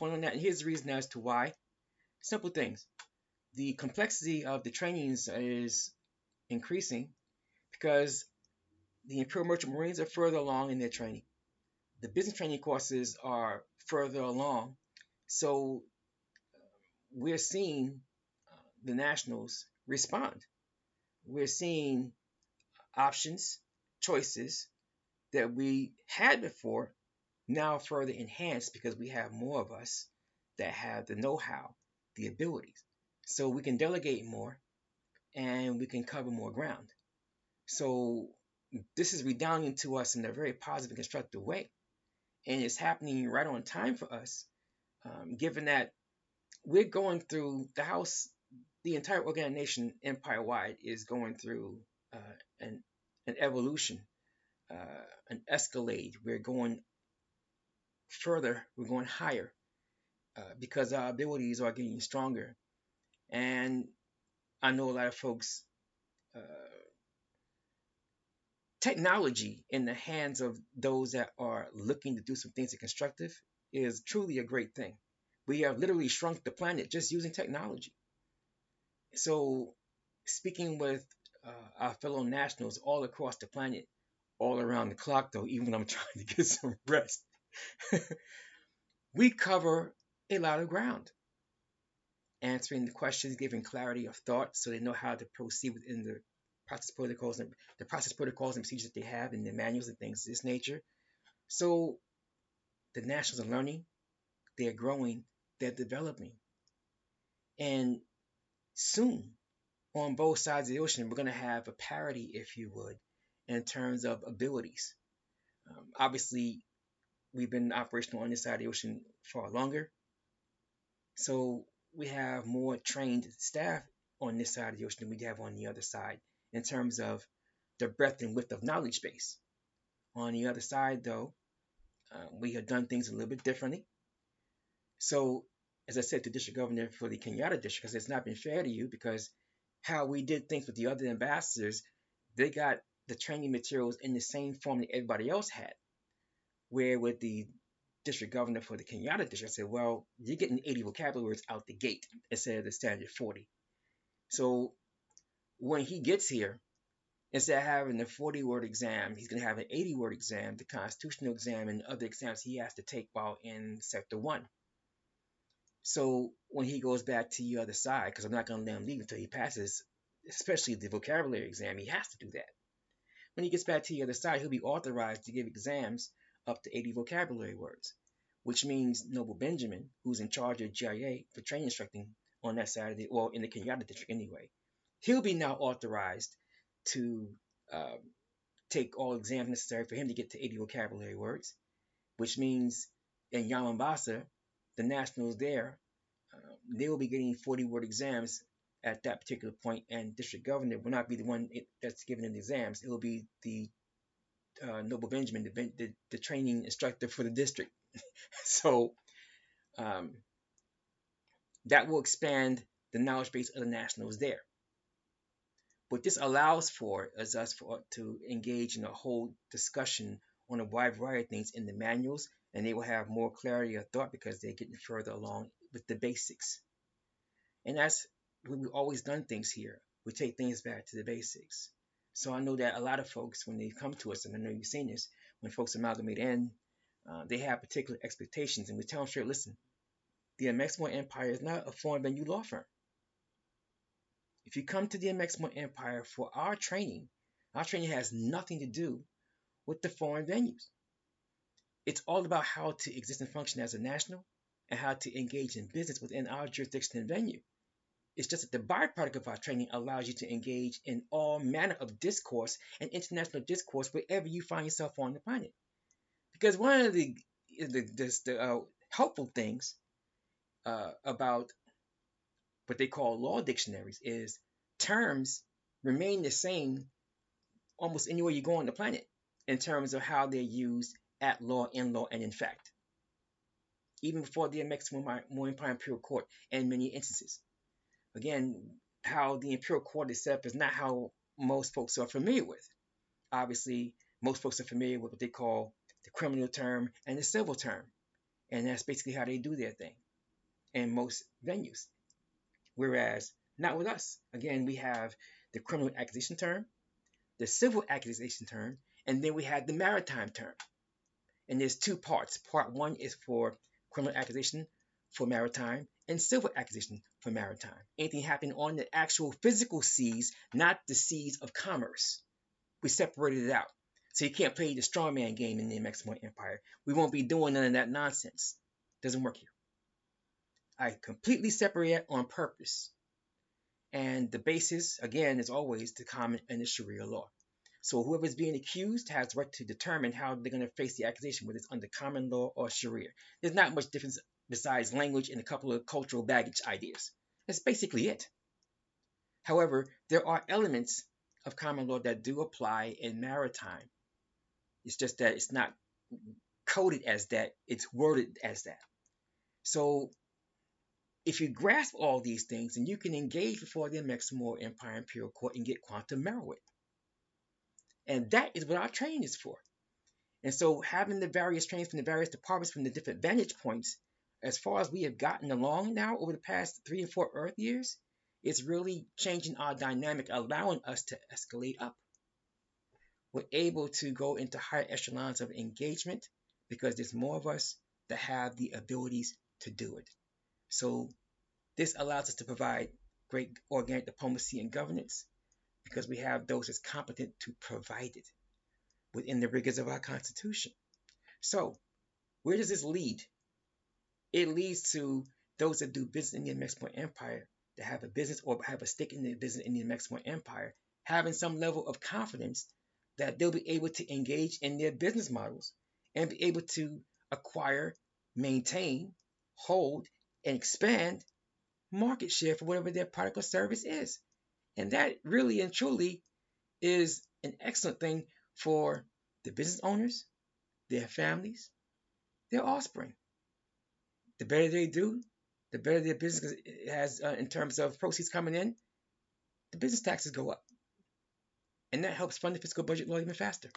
point on that. And here's the reason as to why. Simple things. The complexity of the trainings is increasing because the Imperial Merchant Marines are further along in their training. The business training courses are further along. So we're seeing the nationals respond. We're seeing options, choices that we had before now further enhanced because we have more of us that have the know-how, the abilities. So we can delegate more and we can cover more ground. So this is redounding to us in a very positive and constructive way. And it's happening right on time for us, given that we're going through the house, the entire organization empire-wide is going through an evolution, an escalade. We're going further, we're going higher because our abilities are getting stronger. And I know a lot of folks, technology in the hands of those that are looking to do some things that are constructive is truly a great thing. We have literally shrunk the planet just using technology. So, speaking with our fellow nationals all across the planet, all around the clock, though, even when I'm trying to get some rest, we cover a lot of ground, answering the questions, giving clarity of thought so they know how to proceed within the process protocols and procedures that they have in the manuals and things of this nature. So the nationals are learning, they're growing, they're developing. And soon, on both sides of the ocean, we're going to have a parity, if you would, in terms of abilities. Obviously, we've been operational on this side of the ocean far longer. So we have more trained staff on this side of the ocean than we have on the other side in terms of the breadth and width of knowledge base. On the other side, though, we have done things a little bit differently. So, as I said to District Governor for the Kenyatta District, because it's not been fair to you, because how we did things with the other ambassadors, they got the training materials in the same form that everybody else had. Where with the District Governor for the Kenyatta District, I said, well, you're getting 80 vocabulary words out the gate instead of the standard 40. So when he gets here, instead of having the 40-word exam, he's going to have an 80-word exam, the constitutional exam, and other exams he has to take while in Sector 1. So when he goes back to the other side, because I'm not going to let him leave until he passes, especially the vocabulary exam, he has to do that. When he gets back to the other side, he'll be authorized to give exams up to 80 vocabulary words, which means Noble Benjamin, who's in charge of GIA for training instructing on that side of the, well, in the Kenyatta District anyway, he'll be now authorized to take all exams necessary for him to get to 80 vocabulary words, which means in Yamambasa, the nationals there, they will be getting 40-word exams at that particular point, and District Governor will not be the one that's giving them the exams. It will be the Noble Benjamin, the training instructor for the district. So that will expand the knowledge base of the nationals there. What this allows for is us to engage in a whole discussion on a wide variety of things in the manuals, and they will have more clarity of thought because they're getting further along with the basics. And that's we've always done things here. We take things back to the basics. So I know that a lot of folks, when they come to us, and I know you've seen this, when folks amalgamate in, they have particular expectations, and we tell them straight, listen, the Amexem-Moor-Empire is not a foreign venue law firm. If you come to the Amexem-Moor-Empire for our training has nothing to do with the foreign venues. It's all about how to exist and function as a national and how to engage in business within our jurisdiction and venue. It's just that the byproduct of our training allows you to engage in all manner of discourse and international discourse wherever you find yourself on the planet. Because one of the helpful things about what they call law dictionaries is terms remain the same almost anywhere you go on the planet in terms of how they're used at law, in law, and in fact. Even before the Amexem-Moor-Empire Imperial Court in many instances. Again, how the Imperial Court is set up is not how most folks are familiar with. Obviously, most folks are familiar with what they call the criminal term and the civil term. And that's basically how they do their thing in most venues. Whereas not with us. Again, we have the criminal accusation term, the civil accusation term, and then we have the maritime term. And there's two parts. Part one is for criminal accusation for maritime and civil accusation for maritime. Anything happening on the actual physical seas, not the seas of commerce. We separated it out. So you can't play the strongman game in the Amexem-Moor-Empire. We won't be doing none of that nonsense. Doesn't work here. I completely separate it on purpose. And the basis, again, is always the common and the Sharia law. So whoever's being accused has the right to determine how they're going to face the accusation, whether it's under common law or Sharia. There's not much difference besides language and a couple of cultural baggage ideas. That's basically it. However, there are elements of common law that do apply in maritime. It's just that it's not coded as that, it's worded as that. So if you grasp all these things, then you can engage before the Amexem-Moor-Empire Imperial Court and get quantum merit. And that is what our training is for. And so having the various trainings from the various departments from the different vantage points, as far as we have gotten along now over the past 3 and 4 Earth years, it's really changing our dynamic, allowing us to escalate up. We're able to go into higher echelons of engagement because there's more of us that have the abilities to do it. So this allows us to provide great organic diplomacy and governance because we have those that's competent to provide it within the rigors of our Constitution. So where does this lead? It leads to those that do business in the Amexem-Moor-Empire, that have a business or have a stake in the business in the Amexem-Moor-Empire, having some level of confidence that they'll be able to engage in their business models and be able to acquire, maintain, hold, and expand market share for whatever their product or service is. And that really and truly is an excellent thing for the business owners, their families, their offspring. The better they do, the better their business has in terms of proceeds coming in, the business taxes go up. And that helps fund the fiscal budget law even faster.